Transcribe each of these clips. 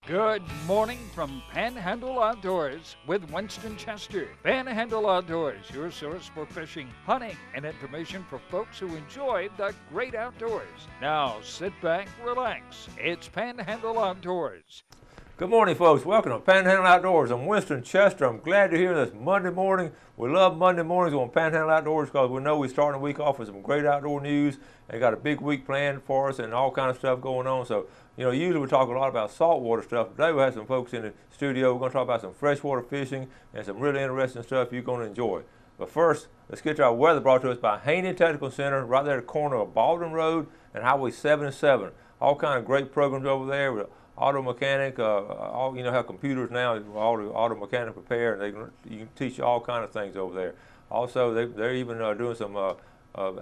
Good morning from Panhandle Outdoors with Winston Chester. Panhandle Outdoors, your source for fishing, hunting, and information for folks who enjoy the great outdoors. Now sit back, relax. It's Panhandle Outdoors. Good morning, folks. Welcome to Panhandle Outdoors. I'm Winston Chester. I'm glad you're here this Monday morning. We love Monday mornings on Panhandle Outdoors because we know we're starting the week off with some great outdoor news. They got a big week planned for us and all kind of stuff going on. So, usually we talk a lot about saltwater stuff. Today we have some folks in the studio. We're going to talk about some freshwater fishing and some really interesting stuff you're going to enjoy. But first, let's get to our weather brought to us by Haney Technical Center, right there at the corner of Baldwin Road and Highway 77. All kind of great programs over there with auto mechanic, how computers now, all the auto mechanic prepare, and you can teach you all kind of things over there. Also, they're even doing some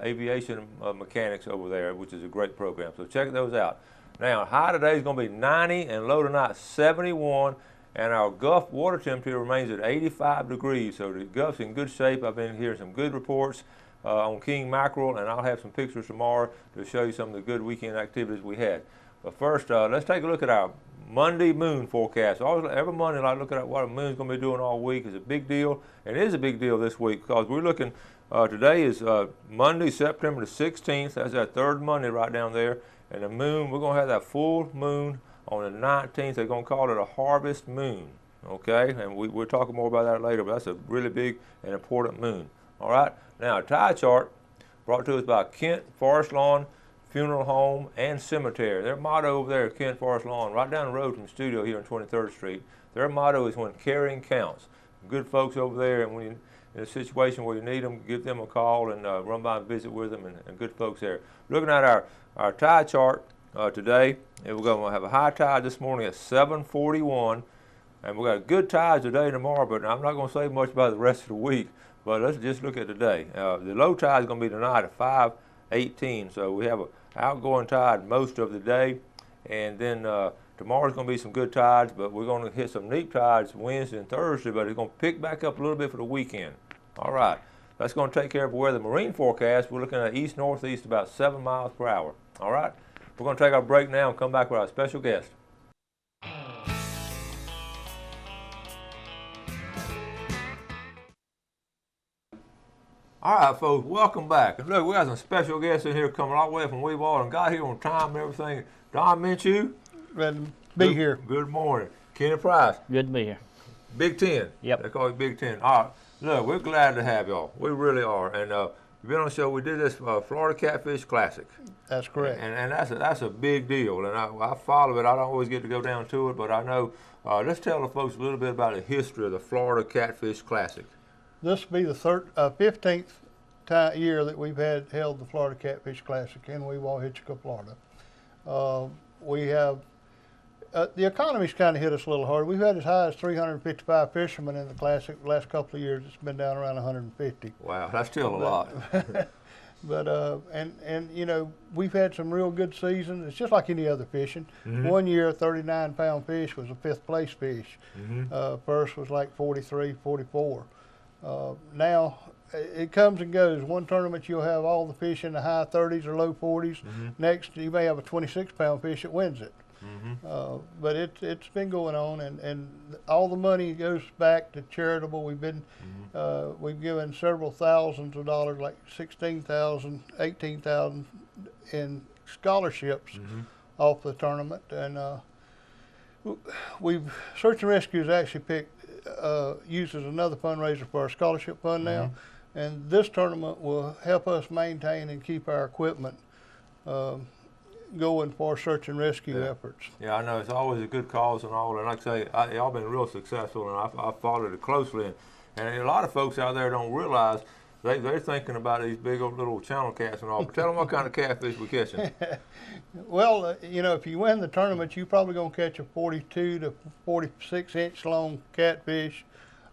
aviation mechanics over there, which is a great program. So check those out. Now, high today is going to be 90 and low tonight 71, and our Gulf water temperature remains at 85 degrees. So the Gulf's in good shape. I've been hearing some good reports on king mackerel, and I'll have some pictures tomorrow to show you some of the good weekend activities we had. But first, let's take a look at our Monday moon forecast. Every Monday, I look at what the moon's going to be doing all week. It's a big deal, and it is a big deal this week because we're looking, today is Monday, September the 16th. That's that third Monday right down there. And the moon, we're going to have that full moon on the 19th. They're going to call it a harvest moon, okay? And we'll talk more about that later, but that's a really big and important moon. All right? Now, a tide chart brought to us by Kent Forest Lawn Funeral Home and Cemetery. Their motto over there at Kent Forest Lawn, right down the road from the studio here on 23rd Street, their motto is when caring counts. Good folks over there, and when you're in a situation where you need them, give them a call and run by and visit with them, and good folks there. Looking at our tide chart today, and we're going to have a high tide this morning at 7:41, and we've got good tides today and tomorrow, but I'm not going to say much about the rest of the week, but let's just look at today. The low tide is going to be tonight at 5:18, so we have a outgoing tide most of the day, and then tomorrow's going to be some good tides, but we're going to hit some neap tides Wednesday and Thursday, but it's going to pick back up a little bit for the weekend. All right, that's going to take care of where the marine forecast. We're looking at east-northeast about 7 miles per hour. All right, we're going to take our break now and come back with our special guest. All right, folks, welcome back. And look, we got some special guests in here coming all the way from Weewater and got here on time and everything. Don Minshew. Glad to be here. Good morning. Kenny Price. Good to be here. Big Ten. Yep. They call it Big Ten. All right, look, we're glad to have y'all. We really are. And you've been on the show. We did this Florida Catfish Classic. That's correct. And that's a big deal. And I follow it. I don't always get to go down to it, but I know. Let's tell the folks a little bit about the history of the Florida Catfish Classic. This will be the 15th year that we've held the Florida Catfish Classic in Weewater, Florida. We have the economy's kind of hit us a little hard. We've had as high as 355 fishermen in the Classic. The last couple of years, it's been down around 150. Wow, that's still a lot. But we've had some real good seasons. It's just like any other fishing. Mm-hmm. One year, a 39-pound fish was a fifth place fish. Mm-hmm. First was like 43, 44. Now it comes and goes. One tournament you'll have all the fish in the high 30s or low 40s. Mm-hmm. Next you may have a 26-pound fish that wins it. Mm-hmm. But it's been going on, and all the money goes back to charitable. We've given several thousands of dollars, like $16,000, $18,000 in scholarships off the tournament, and Search and Rescue has actually uses another fundraiser for our scholarship fund now, and this tournament will help us maintain and keep our equipment going for search and rescue efforts. Yeah, I know it's always a good cause and all, and like I say, y'all been real successful, and I followed it closely, and a lot of folks out there don't realize they're thinking about these big old little channel cats and all. But tell them what kind of catfish we're catching. Well, if you win the tournament, you're probably going to catch a 42 to 46 inch long catfish.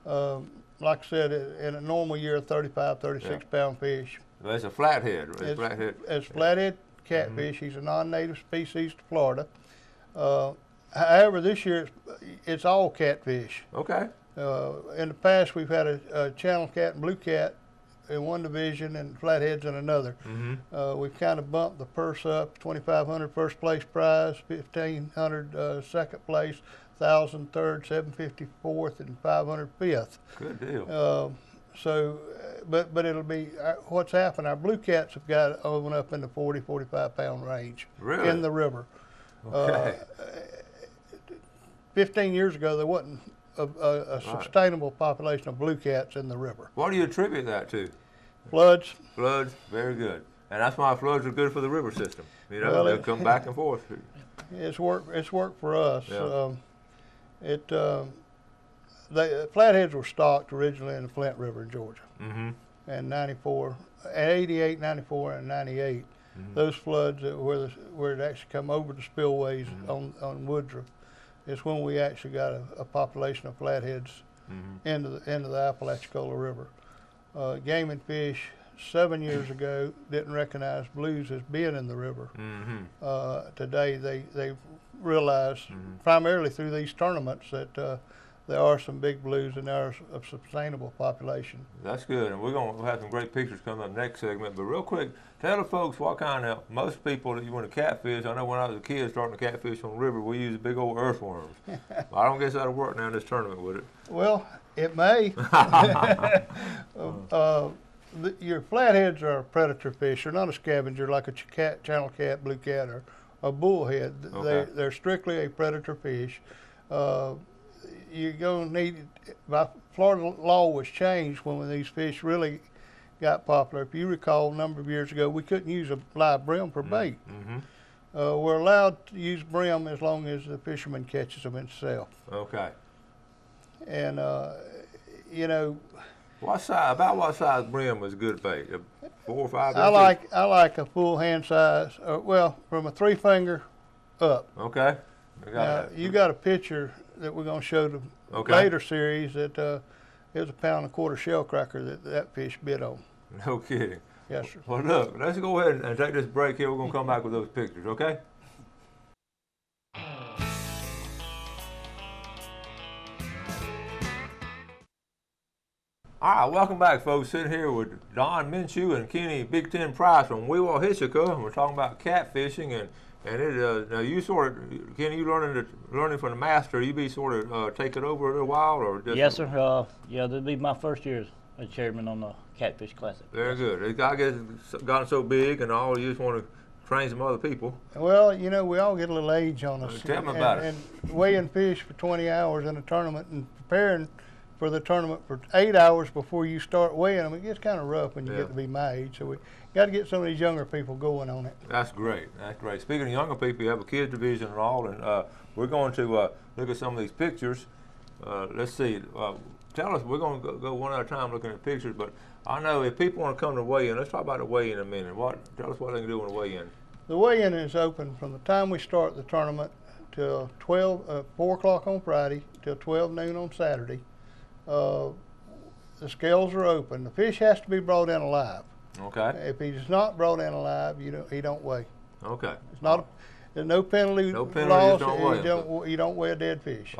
Like I said, in a normal year, 35, 36 pound fish. Well, it's a flathead. It's flathead catfish. He's a non-native species to Florida. However, this year it's all catfish. Okay. In the past, we've had a channel cat and blue cat in one division and flatheads in another. We've kind of bumped the purse up: 2,500 first place prize, 1,500 second place, 1,000 third, 750 fourth, and 500 fifth. Good deal. But it'll be what's happened. Our blue cats have got over up in the 40, 45 pound range in the river. Okay. 15 years ago, there wasn't a sustainable population of blue cats in the river. What do you attribute that to? Floods. Floods, very good. And that's why floods are good for the river system. You know, they'll come back and forth. It's worked for us. Yeah. The flatheads were stocked originally in the Flint River in Georgia. And 94, 88, 94, and 98. Those floods where it actually come over the spillways on Woodruff is when we actually got a population of flatheads into the Apalachicola River. Game and Fish 7 years ago didn't recognize blues as being in the river. Today they realize primarily through these tournaments that there are some big blues and there are a sustainable population. That's good, and we'll have some great pictures coming up next segment. But real quick, tell the folks what kind of, most people that you want to catfish, I know when I was a kid starting to catfish on the river, we used big old earthworms. I don't guess that'll work now in this tournament, would it? Well, it may. Your flatheads are a predator fish. They're not a scavenger like a channel cat, blue cat, or a bullhead. Okay. They're strictly a predator fish. You're going to need, Florida law was changed when these fish really got popular. If you recall, a number of years ago, we couldn't use a live brim for bait. We're allowed to use brim as long as the fisherman catches them himself. Okay. And, you know, what size brim was good bait? 4 or 5 inches? I like a full hand size, well, from a 3 finger up. Okay. You got a picture that we're going to show the later series that it was a 1.25 pound shell cracker that fish bit on. No kidding. Yes, sir. Well, look, let's go ahead and take this break here. We're going to come back with those pictures, okay? All right, welcome back, folks. Sitting here with Don Minshew and Kenny Big Ten Price from Weehawken, and we're talking about catfishing. And it, now you sort of, Kenny, you learning from the master. You be sort of taking over a little while, or just? Yes, sir. Yeah, that'll be my first year as chairman on the Catfish Classic. Very good. It's gotten so big, and all you just want to train some other people. Well, you know, we all get a little age on us. Tell me about it. And weighing fish for 20 hours in a tournament and preparing for the tournament for 8 hours before you start weighing them, it gets kind of rough when you get to be my age. So we got to get some of these younger people going on it. That's great. That's great. Speaking of younger people, you have a kids division and all, and we're going to look at some of these pictures. Let's see. Tell us. We're going to go one at a time looking at pictures, but I know if people want to come to weigh-in, let's talk about the weigh-in in a minute. Tell us what they can do on the weigh-in. The weigh-in is open from the time we start the tournament till 4 o'clock on Friday till 12 noon on Saturday. The scales are open. The fish has to be brought in alive. Okay. If he's not brought in alive, he don't weigh. Okay. It's not. There's no penalty. No penalty. You don't weigh a dead fish.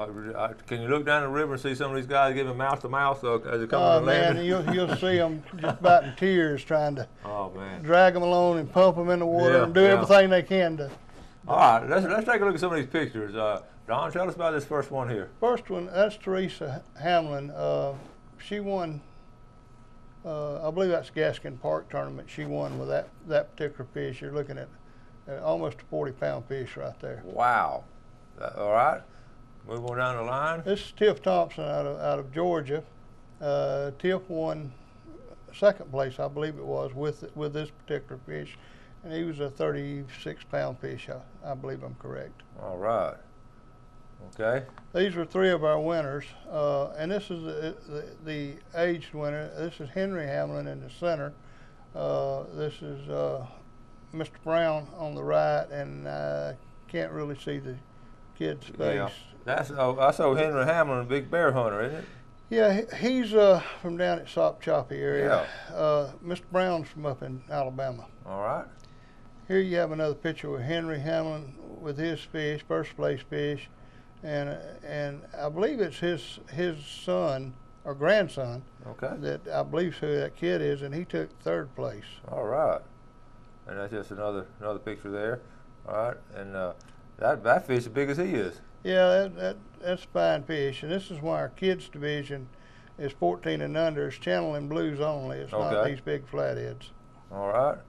Can you look down the river and see some of these guys giving mouth to mouth as they come to the land? Oh man, you'll see them just about in tears trying to drag them along and pump them in the water and do everything they can to. All right, let's take a look at some of these pictures. Don, tell us about this first one here. First one, that's Teresa Hamlin. She won, I believe that's Gaskin Park tournament. She won with that particular fish. You're looking at almost a 40-pound fish right there. Wow. All right. Move on down the line. This is Tiff Thompson out of Georgia. Tiff won second place, I believe it was, with this particular fish. And he was a 36-pound fish, I believe I'm correct. All right. Okay. These were 3 of our winners, and this is the aged winner. This is Henry Hamlin in the center. This is Mr. Brown on the right, and I can't really see the kid's face. Yeah. I saw Henry Hamlin, a big bear hunter, isn't it? Yeah, he's from down at Sop Choppy area. Yeah. Mr. Brown's from up in Alabama. All right. Here you have another picture with Henry Hamlin with his fish, first place fish. And I believe it's his son or grandson. Okay. That I believe who that kid is, and he took 3rd place. All right. And that's just another picture there. All right. And that fish as big as he is. Yeah, that's fine fish, and this is why our kids division is 14 and under. It's channel and blues only. It's not these big flatheads. All right.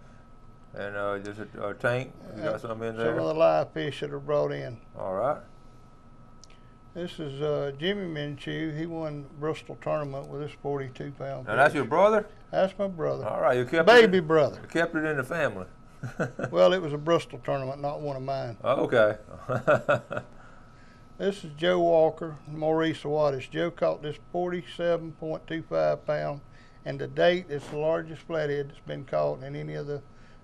And just a tank. You got some in there? Some of the live fish that are brought in. All right. This is Jimmy Minshew. He won Bristol tournament with this 42-pound fish. Now that's your brother? That's my brother. All right. You kept baby brother. You kept it in the family. Well, it was a Bristol tournament, not one of mine. Oh, okay. This is Joe Walker, Maurice Wattis. Joe caught this 47.25 pound, and to date, it's the largest flathead that's been caught in any of the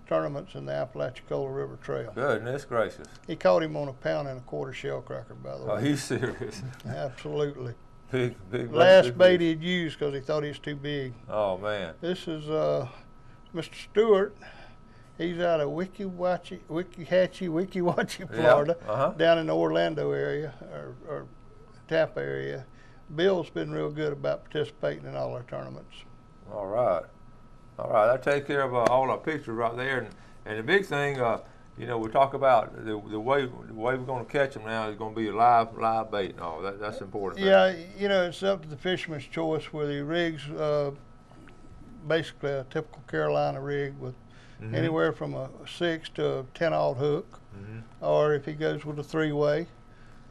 tournaments in the Apalachicola River Trail. Goodness gracious. He caught him on a 1.25 pound shell cracker, by the way. Oh, he's serious. Absolutely. Big Last bait he'd used because he thought he was too big. Oh, man. This is Mr. Stewart. He's out of Wickihatchee, Florida, down in the Orlando area or Tampa area. Bill's been real good about participating in all our tournaments. All right. All right. That takes care of all our pictures right there. And the big thing, you know, we talk about the way we're going to catch them now is going to be a live bait and all. That's important. Yeah, you know, it's up to the fisherman's choice where the rig's basically a typical Carolina rig with anywhere from a 6 to a 10-aught hook, or if he goes with a 3-way.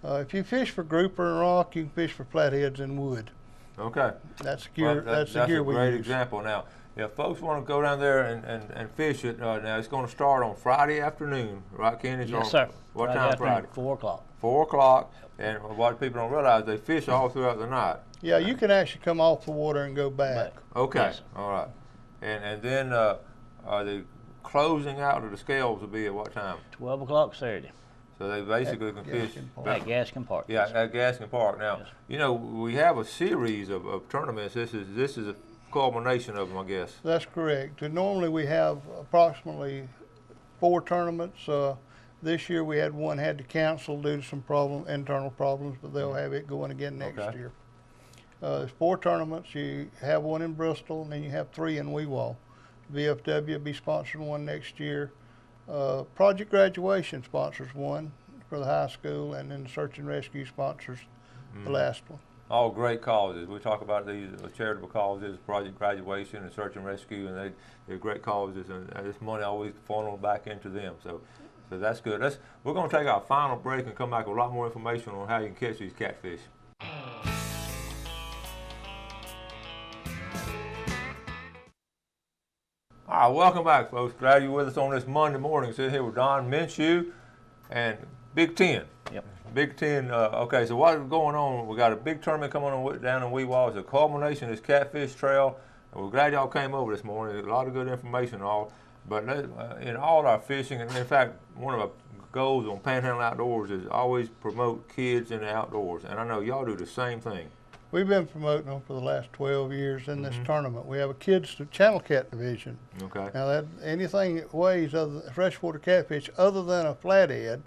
If you fish for grouper and rock, you can fish for flatheads and wood. Okay. That's gear. That's the gear we use. That's a great example. Now, if folks want to go down there and fish it, now it's going to start on Friday afternoon, right, Kenny? Yes, sir. What time Friday? 4 o'clock. 4 o'clock. And what people don't realize, they fish all throughout the night. Yeah, you can actually come off the water and go back. Okay. Yes. All right. And then the closing out of the scales will be at what time? 12 o'clock Saturday. So they basically can fish At Gaskin Park. Yeah, at Gaskin Park. Now, Yes. you know, we have a series of tournaments. This is a culmination of them, I guess. That's correct. And normally we have approximately 4 tournaments. This year we had one had to cancel due to some internal problems, but they'll have it going again next year. There's 4 tournaments. You have one in Bristol, and then you have 3 in Weewall. VFW will be sponsoring one next year. Project Graduation sponsors one for the high school, and then Search and Rescue sponsors the last one. All great causes. We talk about these charitable causes, Project Graduation and Search and Rescue, and they're great causes, and this money always funneled back into them. So that's good. We're going to take our final break and come back with a lot more information on how you can catch these catfish. All right, welcome back, folks. Glad you're with us on this Monday morning. Sitting here with Don Minshew and Big Ten. Yep. Big Ten. Okay, so what is going on? We got a big tournament coming on down in Weewall. It's a culmination of this catfish trail. And we're glad y'all came over this morning. A lot of good information and all. But in all our fishing, and in fact, one of our goals on Panhandle Outdoors is always promote kids in the outdoors. And I know y'all do the same thing. We've been promoting them for the last 12 years in this tournament. We have a kids to channel cat division. Okay. Now that anything that weighs freshwater catfish other than a flathead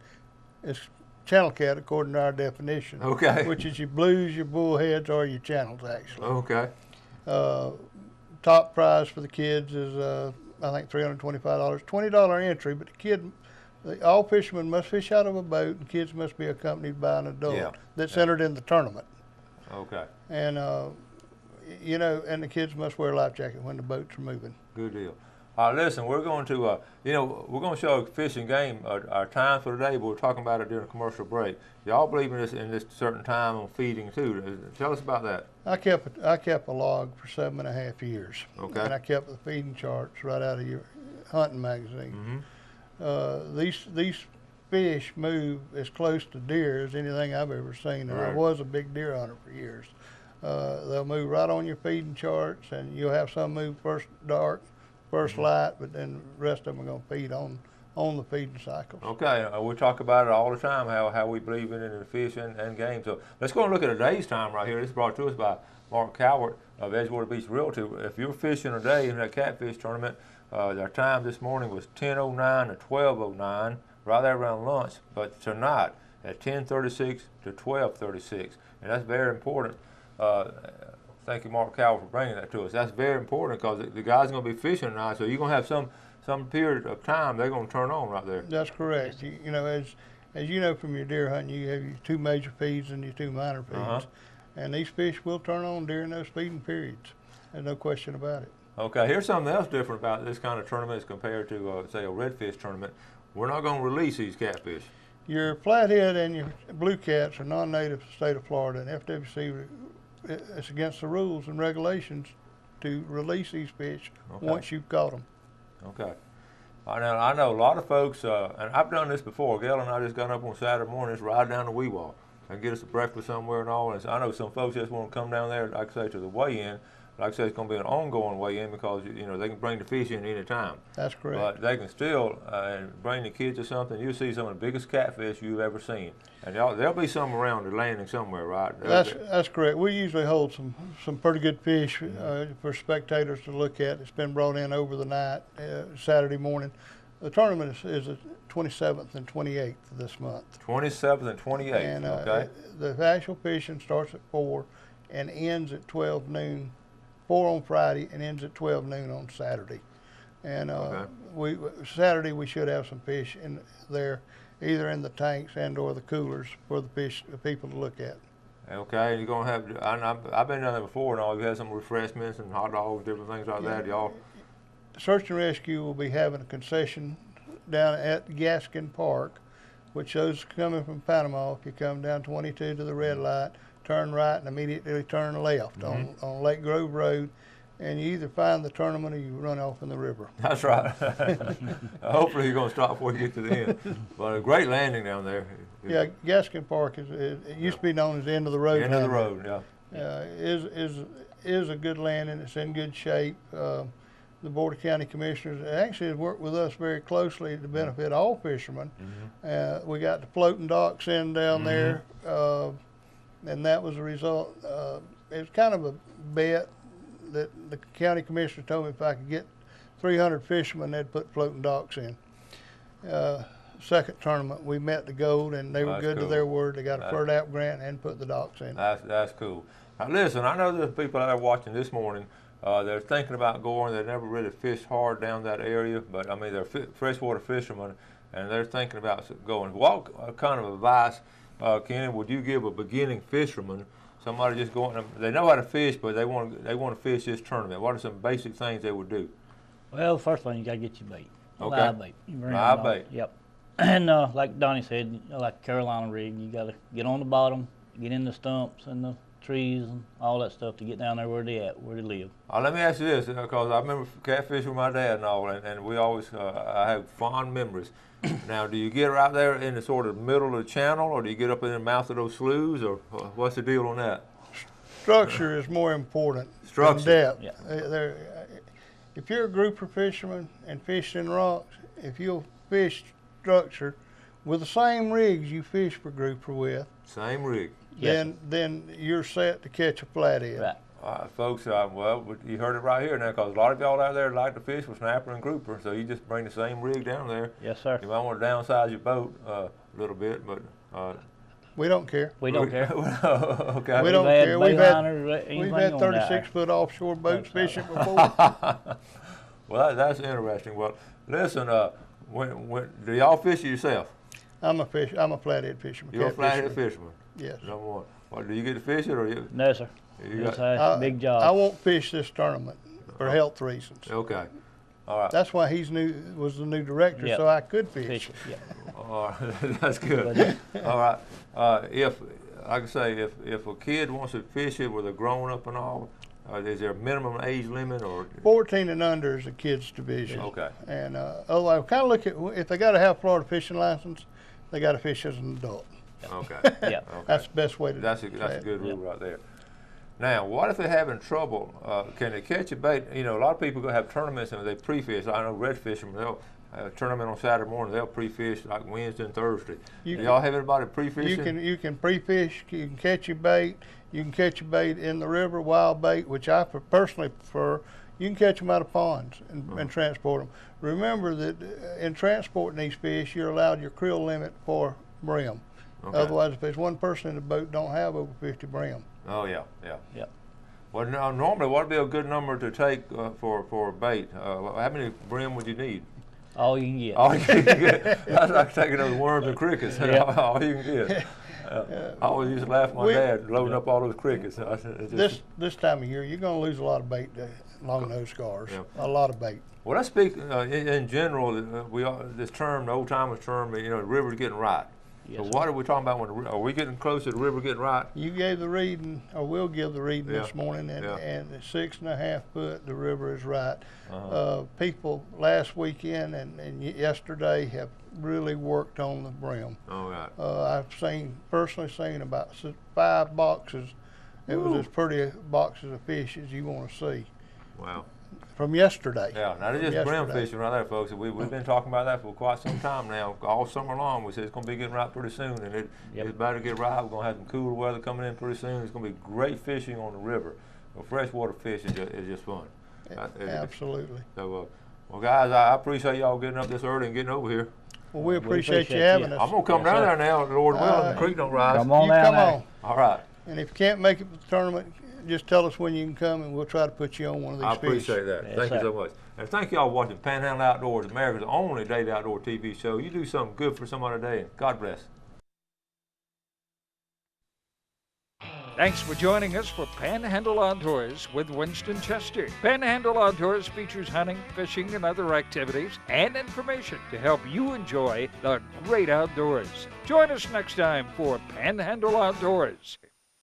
is channel cat according to our definition. Okay. Which is your blues, your bullheads, or your channels actually. Okay. Top prize for the kids is I think $325, $20 entry, but all fishermen must fish out of a boat, and kids must be accompanied by an adult that's entered in the tournament. Okay. And you know, and the kids must wear a life jacket when the boats are moving. Good deal. Listen, we're going to, we're going to show Fish and Game our time for today, but we're talking about it during a commercial break. Y'all believe in this certain time on feeding too. Tell us about that. I kept a log for 7.5 years. Okay. And I kept the feeding charts right out of your hunting magazine. These fish move as close to deer as anything I've ever seen, and I was a big deer hunter for years. They'll move right on your feeding charts, and you'll have some move first dark, first light, but then the rest of them are going to feed on the feeding cycles. Okay, we talk about it all the time, how we believe in it in fish and game. So let's go and look at a day's time right here. This is brought to us by Mark Cowart of Edgewater Beach Realty. If you're fishing a day in that catfish tournament, our time this morning was 10:09 to 12:09, right there around lunch. But tonight at 10:36 to 12:36, and that's very important. Thank you, Mark Cowell, for bringing that to us. That's very important because the guys are going to be fishing tonight, so you're going to have some period of time they're going to turn on right there. That's correct. You know, as you know from your deer hunting, you have your 2 major feeds and your 2 minor feeds. And these fish will turn on during those feeding periods. There's no question about it. Okay, here's something else different about this kind of tournament as compared to, say, a redfish tournament. We're not going to release these catfish. Your flathead and your blue cats are non-native to the state of Florida, and FWC, it's against the rules and regulations to release these fish once you've caught them. Okay. I know a lot of folks, and I've done this before. Gail and I just got up on Saturday morning, just ride down to Weewall and get us a breakfast somewhere and all. And so I know some folks just want to come down there, like I say, to the weigh-in. Like I said, it's going to be an ongoing weigh-in because, you know, they can bring the fish in any time. That's correct. But they can still bring the kids or something. You'll see some of the biggest catfish you've ever seen. And there'll be some around the landing somewhere, right? That's correct. We usually hold some pretty good fish for spectators to look at. It's been brought in over the night, Saturday morning. The tournament is the 27th and 28th of this month. 27th and 28th, and, okay. The actual fishing starts at 4 and ends at 12 noon. 4 on Friday and ends at 12 noon on Saturday. And Saturday we should have some fish in there, either in the tanks and or the coolers for the people to look at. Okay, you're gonna have. I've been down there before, and all. You had some refreshments and hot dogs, different things like that. Y'all. Search and Rescue will be having a concession down at Gaskin Park, which those coming from Panama, if you come down 22 to the red light, turn right and immediately turn left on Lake Grove Road, and you either find the tournament or you run off in the river. That's right. Hopefully you're going to stop before you get to the end. But a great landing down there. Yeah, Gaskin Park it used to be known as the end of the road. End of the road, yeah. Is a good landing. It's in good shape. The Board of County Commissioners actually have worked with us very closely to benefit all fishermen. We got the floating docks in down there. And that was a result. It was kind of a bet that the county commissioner told me if I could get 300 fishermen, they'd put floating docks in. Second tournament, we met the goal, and they were good to their word. They got a FERDAP grant and put the docks in. That's cool. Now listen, I know there's people out there watching this morning. They're thinking about going. They've never really fished hard down that area, but I mean they're freshwater fishermen, and they're thinking about going. What kind of advice, Kenny, would you give a beginning fisherman? Somebody just going, they know how to fish, but they want to fish this tournament. What are some basic things they would do? Well, first thing, you got to get your bait. Okay. Live bait. Live bait. Yep. And like Donnie said, like Carolina rig, you got to get on the bottom, get in the stumps and the trees and all that stuff to get down there where they at, where they live. Let me ask you this, because I remember catfishing with my dad and all, and we always, I have fond memories. Now, do you get right there in the sort of middle of the channel, or do you get up in the mouth of those sloughs, or what's the deal on that? Structure is more important than depth. Yeah. If you're a group of fishermen and fish in rocks, if you'll fish structure with the same rigs you fish for grouper with, same rig, then you're set to catch a flathead. Right. Folks, well, you heard it right here now, because a lot of y'all out there like to fish with snapper and grouper, so you just bring the same rig down there. Yes, sir. You might want to downsize your boat a little bit, but we don't care. We don't care. Okay. We don't care. We've had 36-foot offshore boats fishing before. Well, that's interesting. Well, listen, when do y'all fish yourself? I'm a flathead fisherman. You're a flathead fisherman. Yes. Number one. Well, do you get to fish it, or you? No, sir. It's a big job. I won't fish this tournament for health reasons. Okay. All right. That's why was the new director, so I could fish. Yep. All right. That's good. All right. If, like I say, if a kid wants to fish it with a grown-up and all, is there a minimum age limit, or? 14 and under is a kid's division. Okay. And otherwise, kind of look at, if they got to have Florida fishing license, they got to fish as an adult. Okay. Yeah. Okay. That's the best way to do it. That's a good rule right there. Now, what if they're having trouble? Can they catch a bait? You know, a lot of people go have tournaments and they pre-fish. I know red fishermen, they'll have a tournament on Saturday morning. They'll pre-fish like Wednesday and Thursday. Do y'all have anybody pre-fishing? You can pre-fish. You can catch your bait. You can catch your bait in the river, wild bait, which I personally prefer. You can catch them out of ponds and transport them. Remember that in transporting these fish, you're allowed your creel limit for brim. Okay. Otherwise, if there's one person in the boat, don't have over 50 brim. Oh, yeah. Well, normally, what would be a good number to take for a bait? How many brim would you need? All you can get. All you can get. That's like taking those worms and crickets. Yeah. All you can get. I always used to laugh at my dad loading up all those crickets. This time of year, you're going to lose a lot of bait to long-nosed scars. Yeah. A lot of bait. Well, let's speak in general. This term, the old timers term, the river's getting right. Yes, So sir. what are we talking about? Are we getting close to the river getting right? You gave the reading, or will give the reading Yeah. this morning, and, Yeah. and at 6.5 foot, the river is right. Uh-huh. People last weekend and yesterday have really worked on the brim. All right. I've personally seen about 5 boxes. It was as pretty a boxes of fish as you want to see Wow. from yesterday. Yeah, now it's just brim fishing right there, folks. We've been talking about that for quite some time now. All summer long, we said it's going to be getting right pretty soon, and it's about to get right. We're going to have some cooler weather coming in pretty soon. It's going to be great fishing on the river. Well, freshwater fish is just fun. Absolutely. So, well, guys, I appreciate y'all getting up this early and getting over here. Well, we appreciate you appreciate having you. us. I'm going to come down there now, Lord willing, the creek don't rise. Come on You down come there. on. All right. And if you can't make it to the tournament, just tell us when you can come, and we'll try to put you on one of these I fish. appreciate that. Yes, Thank you sir. so much. And thank y'all for watching Panhandle Outdoors, America's only daily outdoor TV show. You do something good for somebody today, and God bless. Thanks for joining us for Panhandle Outdoors with Winston Chester. Panhandle Outdoors features hunting, fishing, and other activities and information to help you enjoy the great outdoors. Join us next time for Panhandle Outdoors.